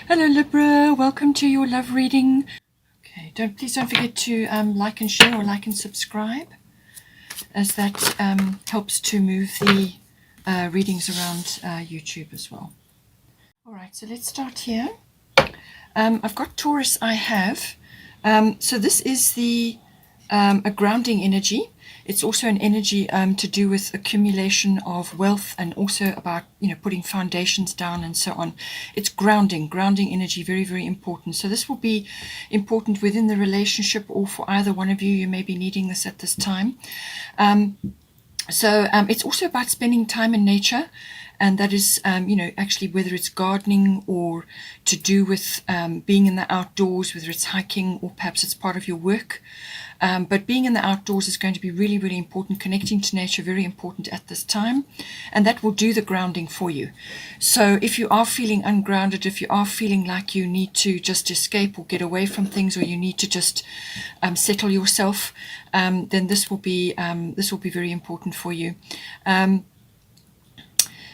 Hello Libra, welcome to your love reading. Okay, please don't forget to like and share or like and subscribe, as that helps to move the readings around YouTube as well. All right, so let's start here. I've got Taurus. I have. So this is a grounding energy. It's also an energy to do with accumulation of wealth, and also about putting foundations down and so on. It's grounding energy, very, very important. So this will be important within the relationship, or for either one of you. You may be needing this at this time. So it's also about spending time in nature, and that is, actually whether it's gardening or to do with being in the outdoors, whether it's hiking or perhaps it's part of your work. But being in the outdoors is going to be really, really important. Connecting to nature, very important at this time, and that will do the grounding for you. So if you are feeling ungrounded, if you are feeling like you need to just escape or get away from things, or you need to just settle yourself, then this will be very important for you.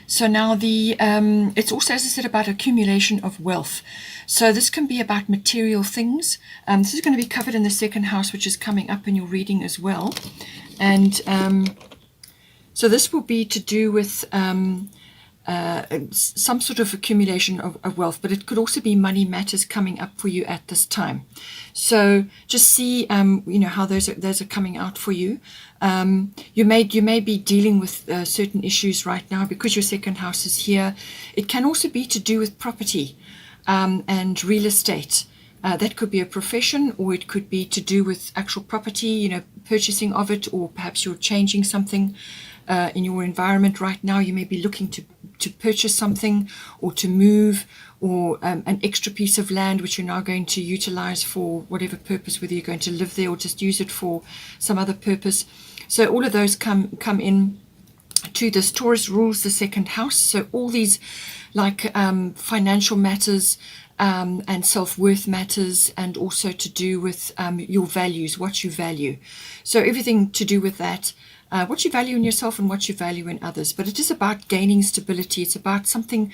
So now it's also, as I said, about accumulation of wealth. So this can be about material things. This is going to be covered in the second house, which is coming up in your reading as well. And so this will be to do with some sort of accumulation of wealth, but it could also be money matters coming up for you at this time. So just see, how those are coming out for you. You may be dealing with certain issues right now because your second house is here. It can also be to do with property and real estate. That could be a profession, or it could be to do with actual property, purchasing of it, or perhaps you're changing something in your environment right now. You may be looking to purchase something, or to move, or an extra piece of land which you're now going to utilize for whatever purpose, whether you're going to live there or just use it for some other purpose. So all of those come in to this. Taurus rules the second house, so all these like financial matters and self-worth matters, and also to do with your values, what you value. So everything to do with that, what you value in yourself and what you value in others. But it is about gaining stability. It's about something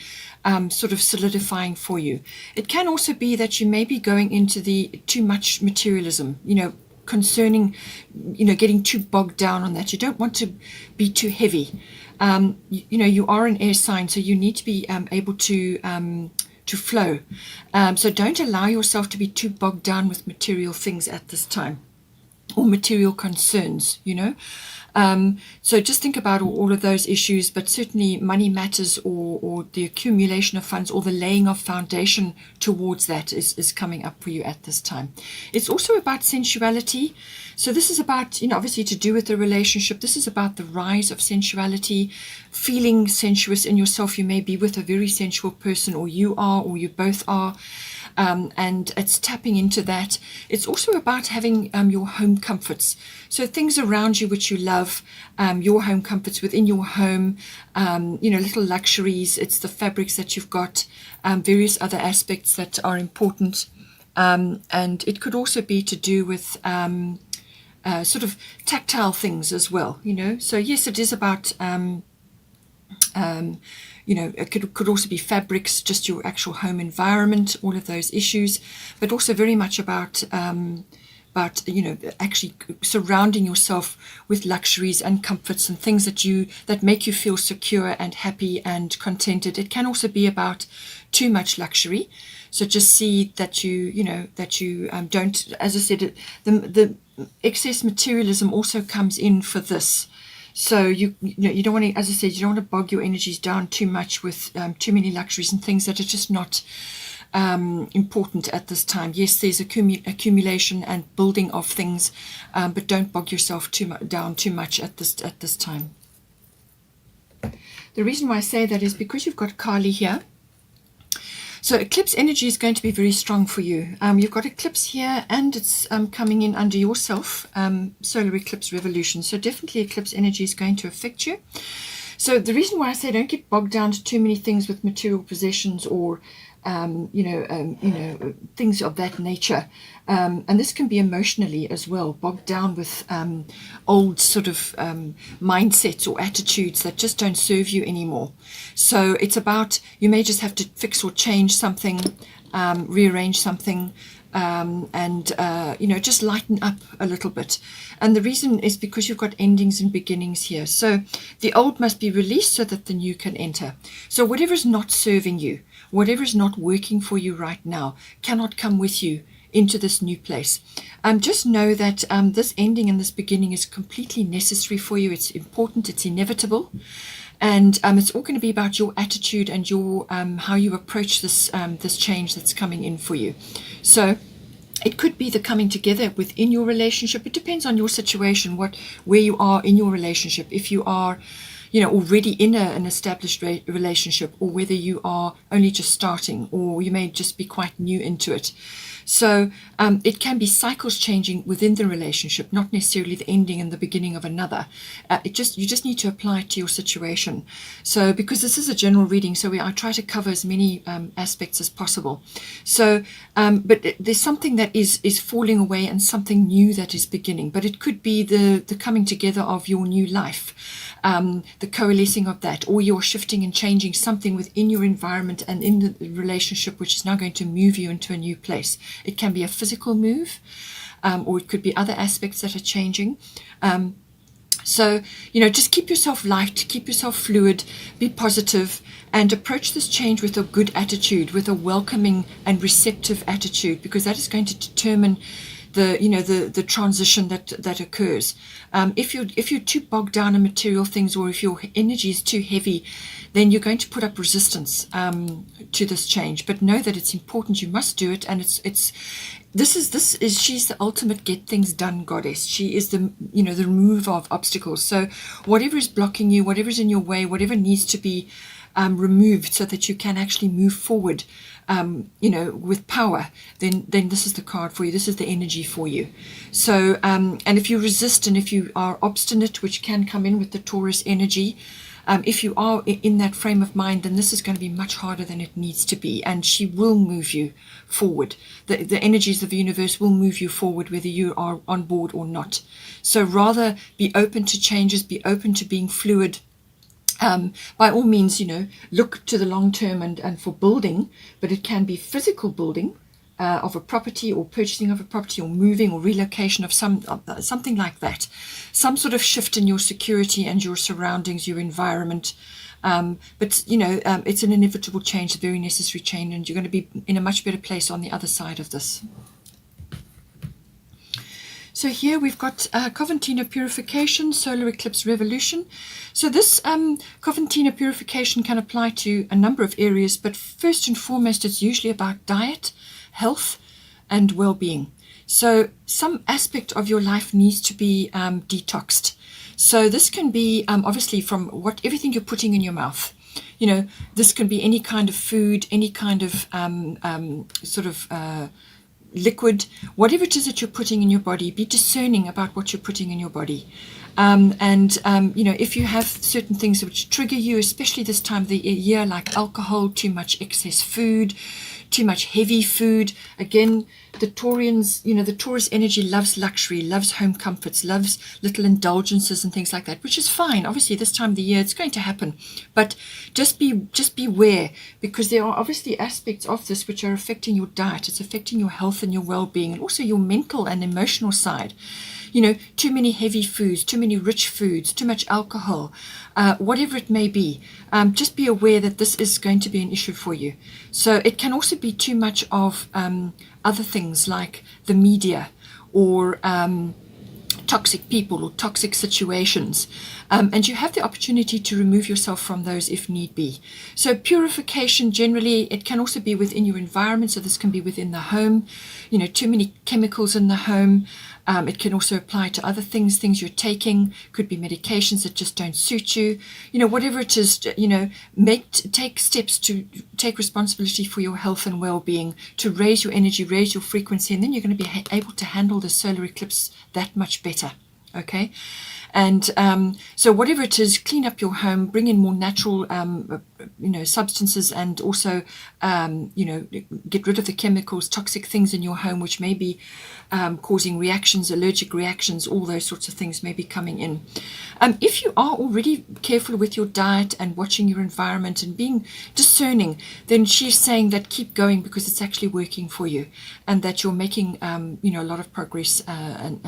sort of solidifying for you. It can also be that you may be going into the too much materialism, concerning, getting too bogged down on that. You don't want to be too heavy. You are an air sign, so you need to be able to flow. So don't allow yourself to be too bogged down with material things at this time, or material concerns, So just think about all of those issues, but certainly money matters, or the accumulation of funds, or the laying of foundation towards that is coming up for you at this time. It's also about sensuality. So this is about, obviously to do with the relationship. This is about the rise of sensuality, feeling sensuous in yourself. You may be with a very sensual person, or you are, or you both are. And it's tapping into that. It's also about having your home comforts. So things around you which you love, your home comforts within your home, little luxuries. It's the fabrics that you've got, various other aspects that are important. And it could also be to do with sort of tactile things as well, So yes, it is about it could also be fabrics, just your actual home environment, all of those issues, but also very much about actually surrounding yourself with luxuries and comforts and things that make you feel secure and happy and contented. It can also be about too much luxury. So just see that you don't, as I said, the excess materialism also comes in for this. So you don't want to, as I said, you don't want to bog your energies down too much with too many luxuries and things that are just not important at this time. Yes, there's accumulation and building of things, but don't bog yourself down too much at this time. The reason why I say that is because you've got Kali here. So eclipse energy is going to be very strong for you. You've got eclipse here, and it's coming in under yourself, solar eclipse revolution. So definitely eclipse energy is going to affect you. So the reason why I say don't get bogged down to too many things with material possessions or things of that nature. And this can be emotionally as well, bogged down with old sort of mindsets or attitudes that just don't serve you anymore. So it's about, you may just have to fix or change something, rearrange something, just lighten up a little bit. And the reason is because you've got endings and beginnings here. So the old must be released so that the new can enter. So whatever is not serving you, whatever is not working for you right now, cannot come with you into this new place. Just know that this ending and this beginning is completely necessary for you. It's important, it's inevitable. And it's all going to be about your attitude and your how you approach this this change that's coming in for you. So it could be the coming together within your relationship. It depends on your situation, where you are in your relationship. If you are, already in an established relationship, or whether you are only just starting, or you may just be quite new into it. So it can be cycles changing within the relationship, not necessarily the ending and the beginning of another. You just need to apply it to your situation. So because this is a general reading, so I try to cover as many aspects as possible. So, but there's something that is falling away and something new that is beginning. But it could be the coming together of your new life. The coalescing of that, or you're shifting and changing something within your environment and in the relationship, which is now going to move you into a new place. It can be a physical move, or it could be other aspects that are changing. So, just keep yourself light, keep yourself fluid, be positive, and approach this change with a good attitude, with a welcoming and receptive attitude, because that is going to determine the transition that occurs. If you're too bogged down in material things, or if your energy is too heavy, then you're going to put up resistance to this change. But know that it's important. You must do it, and she's the ultimate get things done goddess. She is the remover of obstacles. So whatever is blocking you, whatever is in your way, whatever needs to be removed so that you can actually move forward, with power, then this is the card for you. This is the energy for you. So, and if you resist and if you are obstinate, which can come in with the Taurus energy, if you are in that frame of mind, then this is going to be much harder than it needs to be, and she will move you forward. The energies of the universe will move you forward, whether you are on board or not. So rather be open to changes, be open to being fluid. By all means, look to the long term and for building, but it can be physical building of a property, or purchasing of a property, or moving or relocation of something like that. Some sort of shift in your security and your surroundings, your environment. But it's an inevitable change, a very necessary change, and you're going to be in a much better place on the other side of this. So here we've got Coventina Purification, Solar Eclipse Revolution. So this Coventina Purification can apply to a number of areas, but first and foremost, it's usually about diet, health, and well-being. So some aspect of your life needs to be detoxed. So this can be obviously from everything you're putting in your mouth. This can be any kind of food, any kind of liquid, whatever it is that you're putting in your body. Be discerning about what you're putting in your body. If you have certain things which trigger you, especially this time of the year, like alcohol, too much excess food, too much heavy food. Again, the Taurians, the Taurus energy loves luxury, loves home comforts, loves little indulgences and things like that, which is fine. Obviously, this time of the year, it's going to happen. But just beware, because there are obviously aspects of this which are affecting your diet. It's affecting your health and your well-being, and also your mental and emotional side. Too many heavy foods, too many rich foods, too much alcohol, whatever it may be. Just be aware that this is going to be an issue for you. So it can also be too much of other things like the media, or toxic people or toxic situations. And you have the opportunity to remove yourself from those if need be. So purification, generally, it can also be within your environment. So this can be within the home, too many chemicals in the home. It can also apply to other things you're taking. Could be medications that just don't suit you. Whatever it is, take steps to take responsibility for your health and well-being, to raise your energy, raise your frequency, and then you're going to be able to handle the solar eclipse that much better. Okay. And so whatever it is, clean up your home, bring in more natural, substances, and also, get rid of the chemicals, toxic things in your home, which may be causing reactions, allergic reactions, all those sorts of things may be coming in. If you are already careful with your diet and watching your environment and being discerning, then she's saying that keep going, because it's actually working for you, and that you're making a lot of progress, and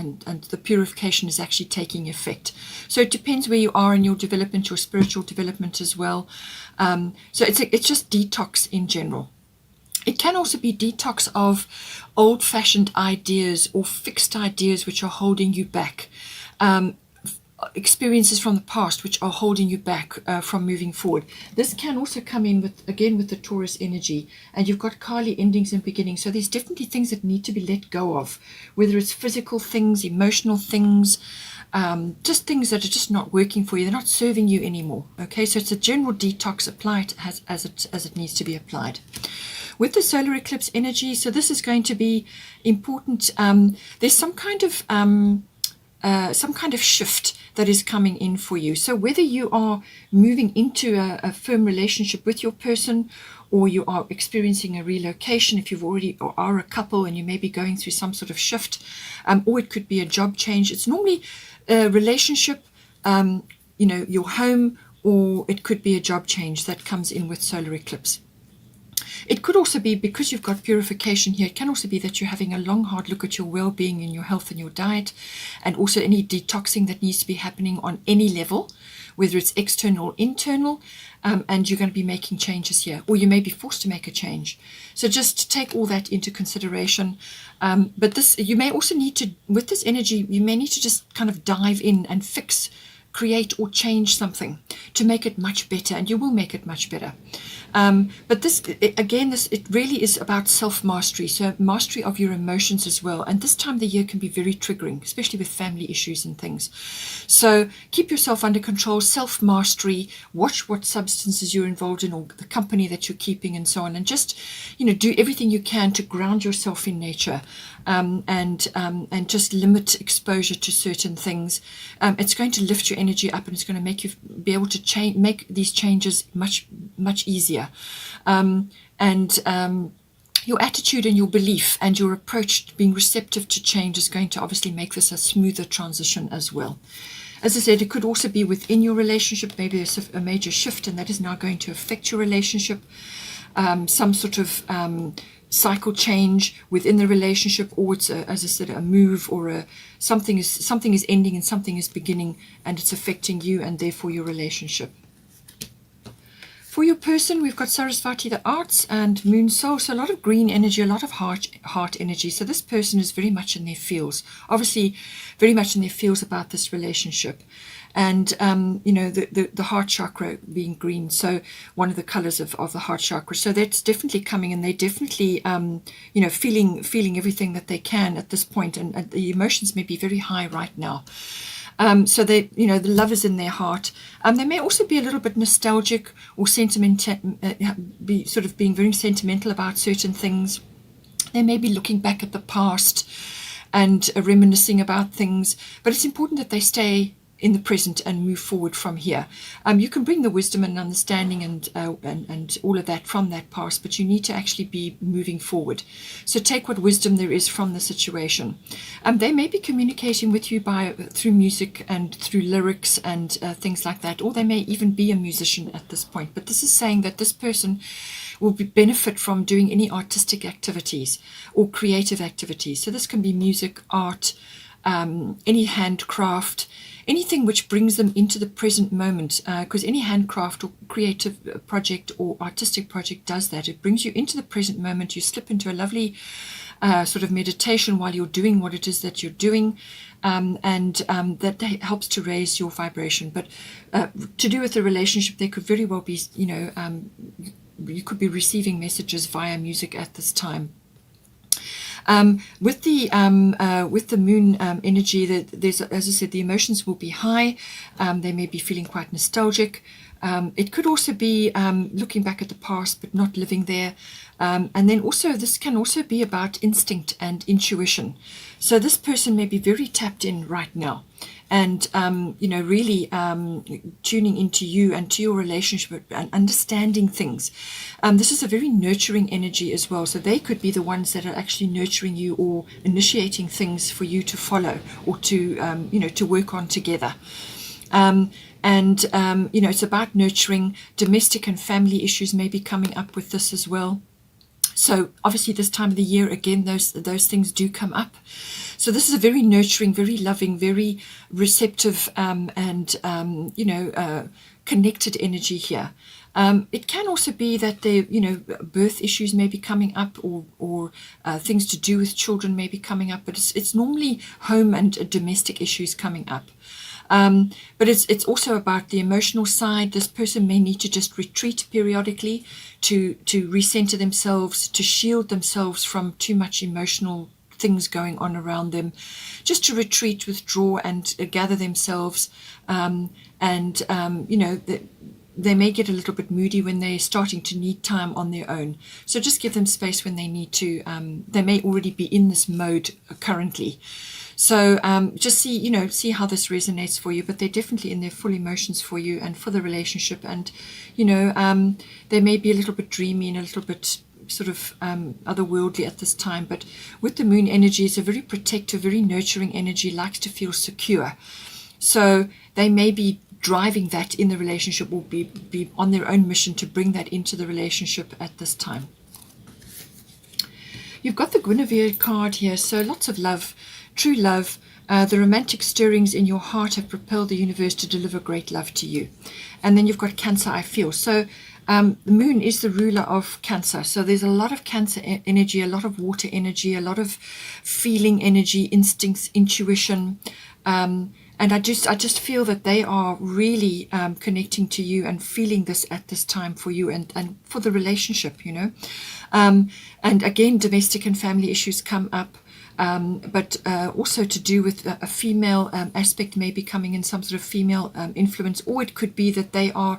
the purification is actually taking effect. So it depends where you are in your development, your spiritual development as well. So it's just detox in general. It can also be detox of old-fashioned ideas or fixed ideas which are holding you back. Experiences from the past which are holding you back from moving forward. This can also come in with the Taurus energy, and you've got Kali endings and beginnings. So there's definitely things that need to be let go of, whether it's physical things, emotional things, just things that are just not working for you. They're not serving you anymore. Okay, so it's a general detox. Apply it as it needs to be applied. With the solar eclipse energy, so this is going to be important. There's some kind of shift that is coming in for you. So whether you are moving into a firm relationship with your person, or you are experiencing a relocation, if you've already or are a couple and you may be going through some sort of shift, or it could be a job change. It's normally a relationship, your home, or it could be a job change that comes in with solar eclipse. It could also be, because you've got purification here, it can also be that you're having a long, hard look at your well-being and your health and your diet, and also any detoxing that needs to be happening on any level, whether it's external or internal, and you're going to be making changes here, or you may be forced to make a change. So just take all that into consideration. But this, you may also need to, with this energy, you may need to just kind of dive in and create or change something to make it much better, and you will make it much better. But this, again, it really is about self-mastery, so mastery of your emotions as well. And this time of the year can be very triggering, especially with family issues and things. So keep yourself under control, self-mastery, watch what substances you're involved in, or the company that you're keeping, and so on. And just, do everything you can to ground yourself in nature, and just limit exposure to certain things. It's going to lift your energy up, and it's going to make you be able to make these changes much, much easier. Your attitude and your belief and your approach, being receptive to change, is going to obviously make this a smoother transition as well. As I said, it could also be within your relationship. Maybe there's a major shift, and that is now going to affect your relationship. Some sort of cycle change within the relationship, or it's as I said, a move, or something is ending and something is beginning, and it's affecting you and therefore your relationship. For your person, we've got Sarasvati, the arts, and Moon Soul. So a lot of green energy, a lot of heart energy. So this person is very much in their feels, obviously very much in their feels about this relationship. And, the heart chakra being green, so one of the colors of the heart chakra. So that's definitely coming, and they're definitely, feeling everything that they can at this point, and the emotions may be very high right now. So they, the love is in their heart. They may also be a little bit nostalgic or be sort of being very sentimental about certain things. They may be looking back at the past and reminiscing about things, but it's important that they stay in the present and move forward from here. You can bring the wisdom and understanding and all of that from that past, but you need to actually be moving forward. So take what wisdom there is from the situation. They may be communicating with you through music and through lyrics and things like that, or they may even be a musician at this point. But this is saying that this person will benefit from doing any artistic activities or creative activities. So this can be music, art, any handcraft, anything which brings them into the present moment, because any handcraft or creative project or artistic project does that. It brings you into the present moment. You slip into a lovely sort of meditation while you're doing what it is that you're doing, and that helps to raise your vibration. But to do with the relationship, there could very well be, you could be receiving messages via music at this time. With the moon energy, there's, as I said, the emotions will be high. They may be feeling quite nostalgic. It could also be looking back at the past but not living there. And then also this can also be about instinct and intuition. So this person may be very tapped in right now and, really tuning into you and to your relationship and understanding things. This is a very nurturing energy as well. So they could be the ones that are actually nurturing you or initiating things for you to follow or to, to work on together. It's about nurturing. Domestic and family issues may be coming up with this as well. So obviously this time of the year, again, those things do come up. So this is a very nurturing, very loving, very receptive connected energy here. It can also be that birth issues may be coming up or things to do with children may be coming up, but it's normally home and domestic issues coming up. But it's also about the emotional side. This person may need to just retreat periodically to recenter themselves, to shield themselves from too much emotional things going on around them, just to retreat, withdraw, and gather themselves. They may get a little bit moody when they're starting to need time on their own. So just give them space when they need to. They may already be in this mode currently. So just see how this resonates for you, but they're definitely in their full emotions for you and for the relationship. And, they may be a little bit dreamy and a little bit sort of otherworldly at this time. But with the moon energy, it's a very protective, very nurturing energy, likes to feel secure. So they may be driving that in the relationship or be on their own mission to bring that into the relationship at this time. You've got the Guinevere card here, so lots of love, true love. The romantic stirrings in your heart have propelled the universe to deliver great love to you. And then you've got Cancer, I feel. So the moon is the ruler of Cancer. So there's a lot of Cancer energy, a lot of water energy, a lot of feeling energy, instincts, intuition. And I just feel that they are really connecting to you and feeling this at this time for you and for the relationship, And again, domestic and family issues come up. But also to do with a female aspect may be coming in, some sort of female influence, or it could be that they are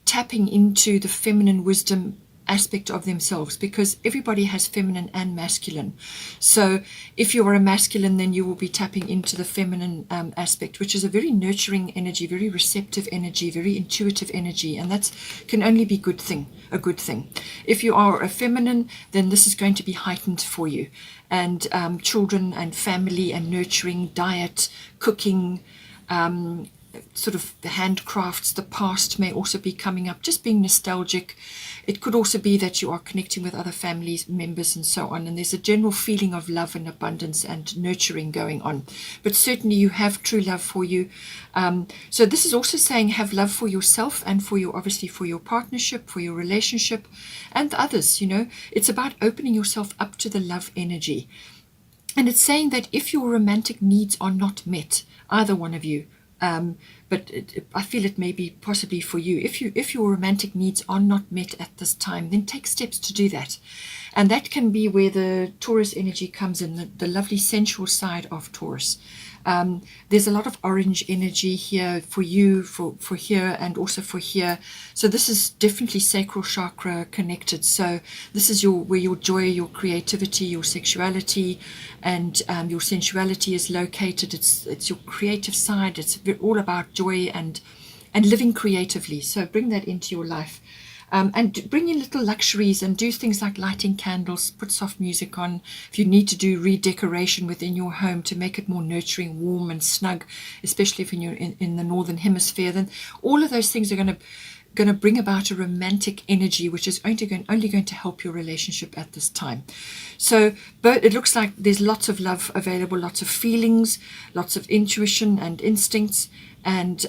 tapping into the feminine wisdom aspect of themselves, because everybody has feminine and masculine. So if you are a masculine, then you will be tapping into the feminine aspect, which is a very nurturing energy, very receptive energy, very intuitive energy, and that can only be a good thing. If you are a feminine, then this is going to be heightened for you, and children and family and nurturing, diet, cooking, sort of the handcrafts, the past may also be coming up, just being nostalgic. It could also be that you are connecting with other family members and so on, and there's a general feeling of love and abundance and nurturing going on. But certainly you have true love for you. So this is also saying have love for yourself and for your, obviously for your partnership, for your relationship and others. It's about opening yourself up to the love energy. And it's saying that if your romantic needs are not met, either one of you, but I feel it may be possibly for you. If your romantic needs are not met at this time, then take steps to do that. And that can be where the Taurus energy comes in, the lovely sensual side of Taurus. There's a lot of orange energy here for you, for here, and also for here. So this is definitely sacral chakra connected. So this is where your joy, your creativity, your sexuality, and your sensuality is located. It's your creative side. It's all about joy and living creatively. So bring that into your life. And bring in little luxuries and do things like lighting candles, put soft music on. If you need to do redecoration within your home to make it more nurturing, warm and snug, especially if you're in the northern hemisphere, then all of those things are going to bring about a romantic energy, which is only going to help your relationship at this time. So but it looks like there's lots of love available, lots of feelings, lots of intuition and instincts, and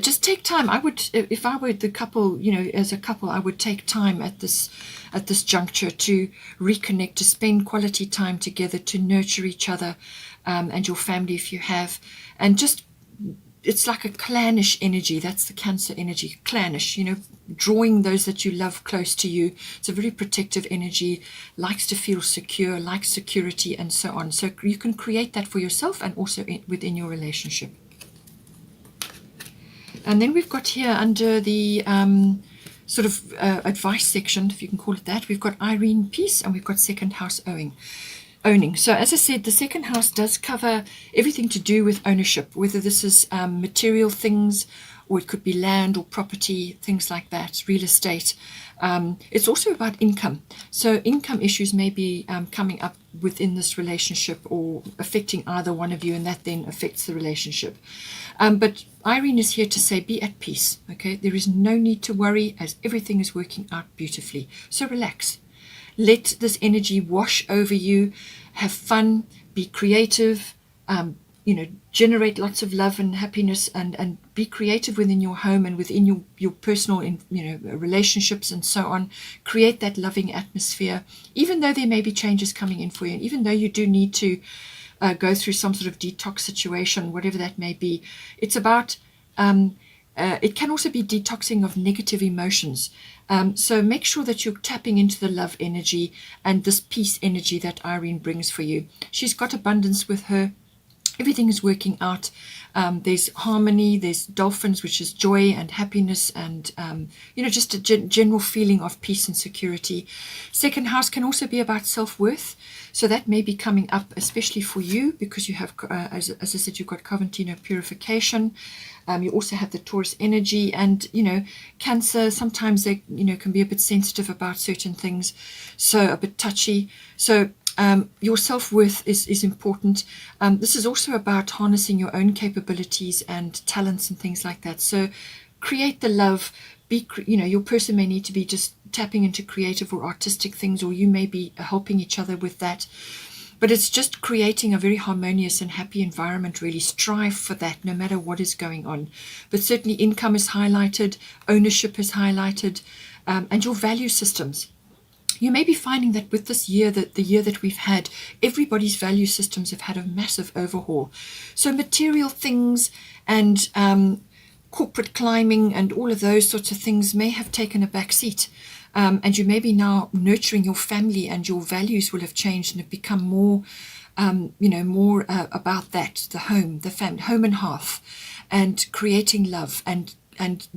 just take time. I would, if I were the couple, as a couple, I would take time at this juncture to reconnect, to spend quality time together, to nurture each other and your family if you have. And just, it's like a clannish energy. That's the Cancer energy, clannish, drawing those that you love close to you. It's a very protective energy, likes to feel secure, likes security and so on. So you can create that for yourself and also within your relationship. And then we've got here under the sort of advice section, if you can call it that, we've got Irene Peace, and we've got second house owning. So as I said, the second house does cover everything to do with ownership, whether this is material things, or it could be land or property, things like that, real estate. It's also about income. So income issues may be coming up within this relationship or affecting either one of you, and that then affects the relationship. But Irene is here to say, be at peace, okay? There is no need to worry, as everything is working out beautifully. So relax. Let this energy wash over you. Have fun. Be creative. Generate lots of love and happiness, and be creative within your home and within your personal, relationships and so on. Create that loving atmosphere, even though there may be changes coming in for you, and even though you do need to go through some sort of detox situation, whatever that may be. It's about, it can also be detoxing of negative emotions. So make sure that you're tapping into the love energy and this peace energy that Irene brings for you. She's got abundance with her. Everything is working out. There's harmony, there's dolphins, which is joy and happiness, and just a general feeling of peace and security. Second house can also be about self-worth. So that may be coming up, especially for you, because you have, as I said, you've got Coventino purification. You also have the Taurus energy, and Cancer. Sometimes they can be a bit sensitive about certain things, so a bit touchy. So your self-worth is important. This is also about harnessing your own capabilities and talents and things like that. So create the love. Your person may need to be just tapping into creative or artistic things, or you may be helping each other with that. But it's just creating a very harmonious and happy environment, really. Strive for that no matter what is going on. But certainly income is highlighted, ownership is highlighted, and your value systems. You may be finding that with this year, the year that we've had, everybody's value systems have had a massive overhaul. So material things and corporate climbing and all of those sorts of things may have taken a back seat. And you may be now nurturing your family, and your values will have changed and have become more, more about that, the home, the family, home and hearth, and creating love and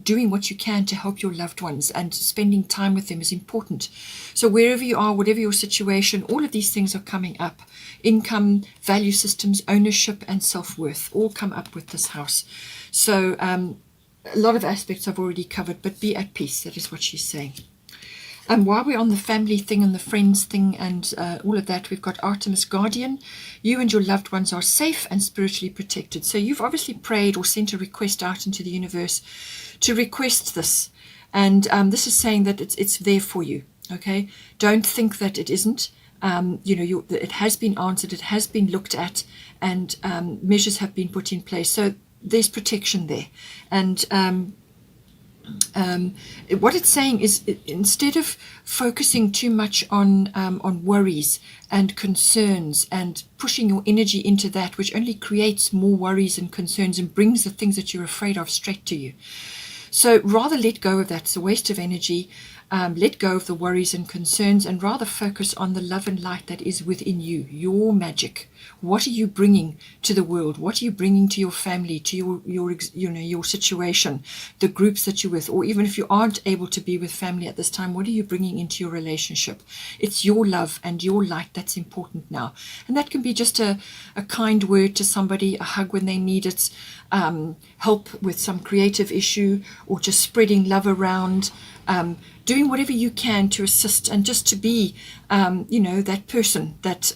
doing what you can to help your loved ones, and spending time with them is important. So wherever you are, whatever your situation, all of these things are coming up. Income, value systems, ownership, and self-worth all come up with this house. So a lot of aspects I've already covered, but be at peace. That is what she's saying. And while we're on the family thing and the friends thing and all of that, we've got Artemis Guardian. You and your loved ones are safe and spiritually protected. So you've obviously prayed or sent a request out into the universe to request this. And this is saying that it's there for you, okay? Don't think that it isn't. It has been answered, it has been looked at, and measures have been put in place. So there's protection there. And what it's saying is, instead of focusing too much on worries and concerns and pushing your energy into that, which only creates more worries and concerns and brings the things that you're afraid of straight to you. So rather let go of that. It's a waste of energy. Let go of the worries and concerns, and rather focus on the love and light that is within you, your magic. What are you bringing to the world? What are you bringing to your family, to your situation, the groups that you're with, or even if you aren't able to be with family at this time, what are you bringing into your relationship? It's your love and your light that's important now. And that can be just a kind word to somebody, a hug when they need it, help with some creative issue, or just spreading love around, doing whatever you can to assist and just to be, that person that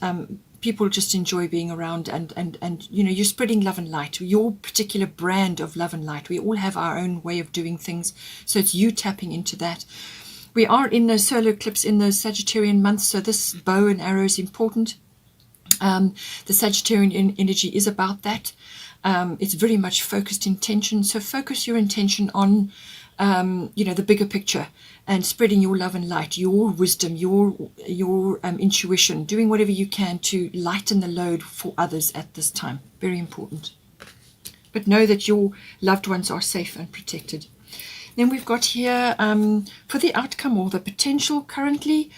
people just enjoy being around, and you're spreading love and light, your particular brand of love and light. We all have our own way of doing things, so it's you tapping into that. We are in the solar eclipse in the Sagittarian month, so this bow and arrow is important. The Sagittarian energy is about that. It's very much focused intention, so focus your intention on the bigger picture, and spreading your love and light, your wisdom, your intuition, doing whatever you can to lighten the load for others at this time. Very important. But know that your loved ones are safe and protected. Then we've got here, for the outcome or the potential currently,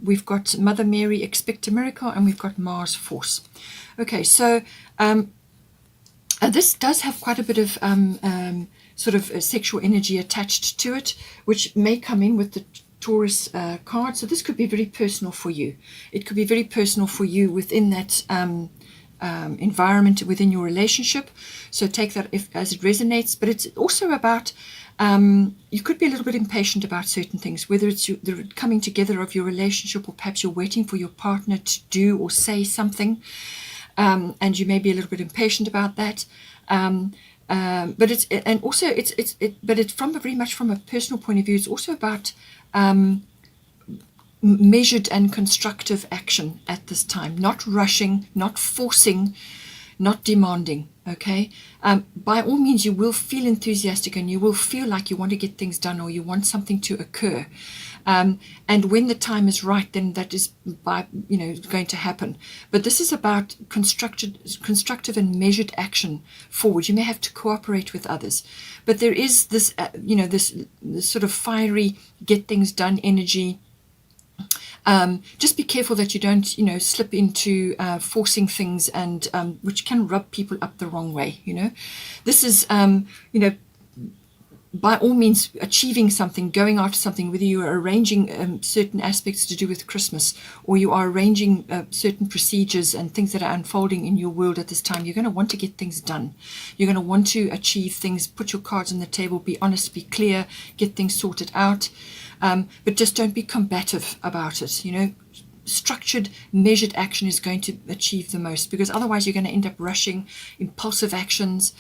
we've got Mother Mary, expect a miracle, and we've got Mars, force. Okay, so this does have quite a bit of sort of sexual energy attached to it, which may come in with the Taurus card. So this could be very personal for you. It could be very personal for you within that environment within your relationship. So take that as it resonates. But it's also about you could be a little bit impatient about certain things, whether it's the coming together of your relationship, or perhaps you're waiting for your partner to do or say something, and you may be a little bit impatient about that. But it's from very much from a personal point of view. It's also about measured and constructive action at this time, not rushing, not forcing, not demanding. Okay, by all means you will feel enthusiastic and you will feel like you want to get things done, or you want something to occur, and when the time is right, then that is going to happen. But this is about constructive and measured action forward. You may have to cooperate with others, but there is this this sort of fiery get things done energy. Just be careful that you don't, slip into forcing things, and which can rub people up the wrong way. This is, by all means, achieving something, going after something, whether you are arranging certain aspects to do with Christmas, or you are arranging certain procedures and things that are unfolding in your world at this time. You're going to want to get things done. You're going to want to achieve things, put your cards on the table, be honest, be clear, get things sorted out. But just don't be combative about it. Structured, measured action is going to achieve the most, because otherwise you're going to end up rushing. Impulsive actions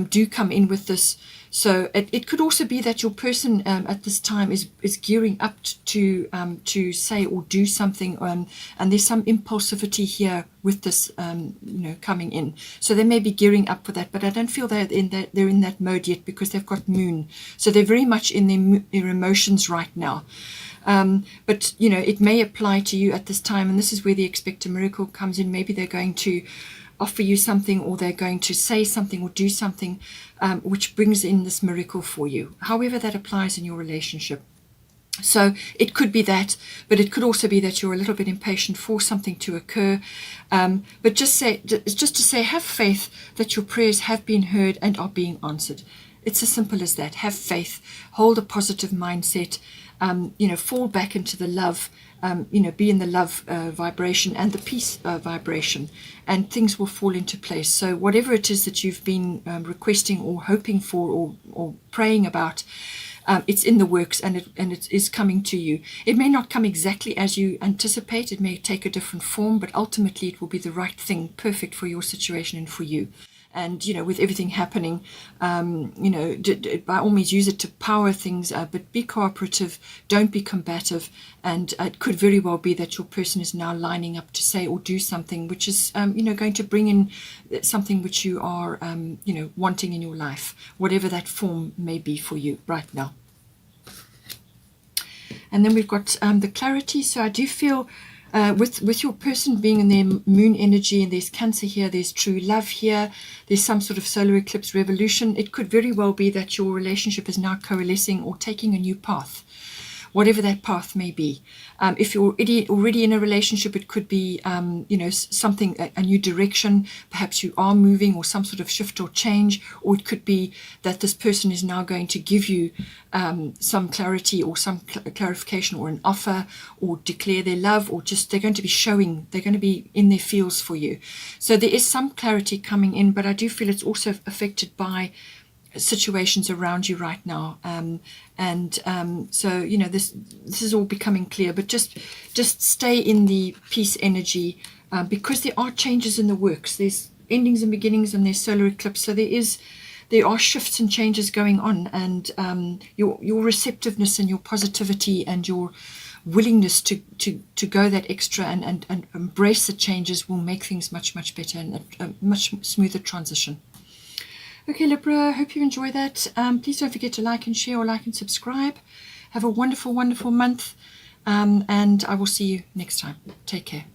do come in with this. So it could also be that your person at this time is gearing up to say or do something, and there's some impulsivity here with this coming in. So they may be gearing up for that, but I don't feel they're in that mode yet, because they've got moon. So they're very much in their emotions right now. But it may apply to you at this time, and this is where the expect a miracle comes in. Maybe they're going to offer you something, or they're going to say something or do something which brings in this miracle for you, however that applies in your relationship. So it could be that, but it could also be that you're a little bit impatient for something to occur. But just to say, have faith that your prayers have been heard and are being answered. It's as simple as that. Have faith, hold a positive mindset, fall back into the love, be in the love vibration and the peace vibration, and things will fall into place. So whatever it is that you've been requesting or hoping for or praying about, it's in the works, and it is coming to you. It may not come exactly as you anticipate. It may take a different form, but ultimately it will be the right thing, perfect for your situation and for you. And, with everything happening, by all means use it to power things, but be cooperative, don't be combative. And it could very well be that your person is now lining up to say or do something which is, going to bring in something which you are, wanting in your life, whatever that form may be for you right now. And then we've got the clarity. So I do feel with your person being in their moon energy, and there's Cancer here, there's true love here, there's some sort of solar eclipse revolution. It could very well be that your relationship is now coalescing or taking a new path, whatever that path may be. If you're already in a relationship, it could be, something, a new direction. Perhaps you are moving, or some sort of shift or change, or it could be that this person is now going to give you some clarity or some clarification or an offer, or declare their love, or just they're going to be in their feels for you. So there is some clarity coming in, but I do feel it's also affected by situations around you right now, so this is all becoming clear. But just stay in the peace energy, because there are changes in the works. There's endings and beginnings, and there's solar eclipse. So there are shifts and changes going on, and your receptiveness and your positivity and your willingness to go that extra and embrace the changes will make things much, much better, and a much smoother transition. Okay, Libra, hope you enjoy that. Please don't forget to like and share, or like and subscribe. Have a wonderful, wonderful month, and I will see you next time. Take care.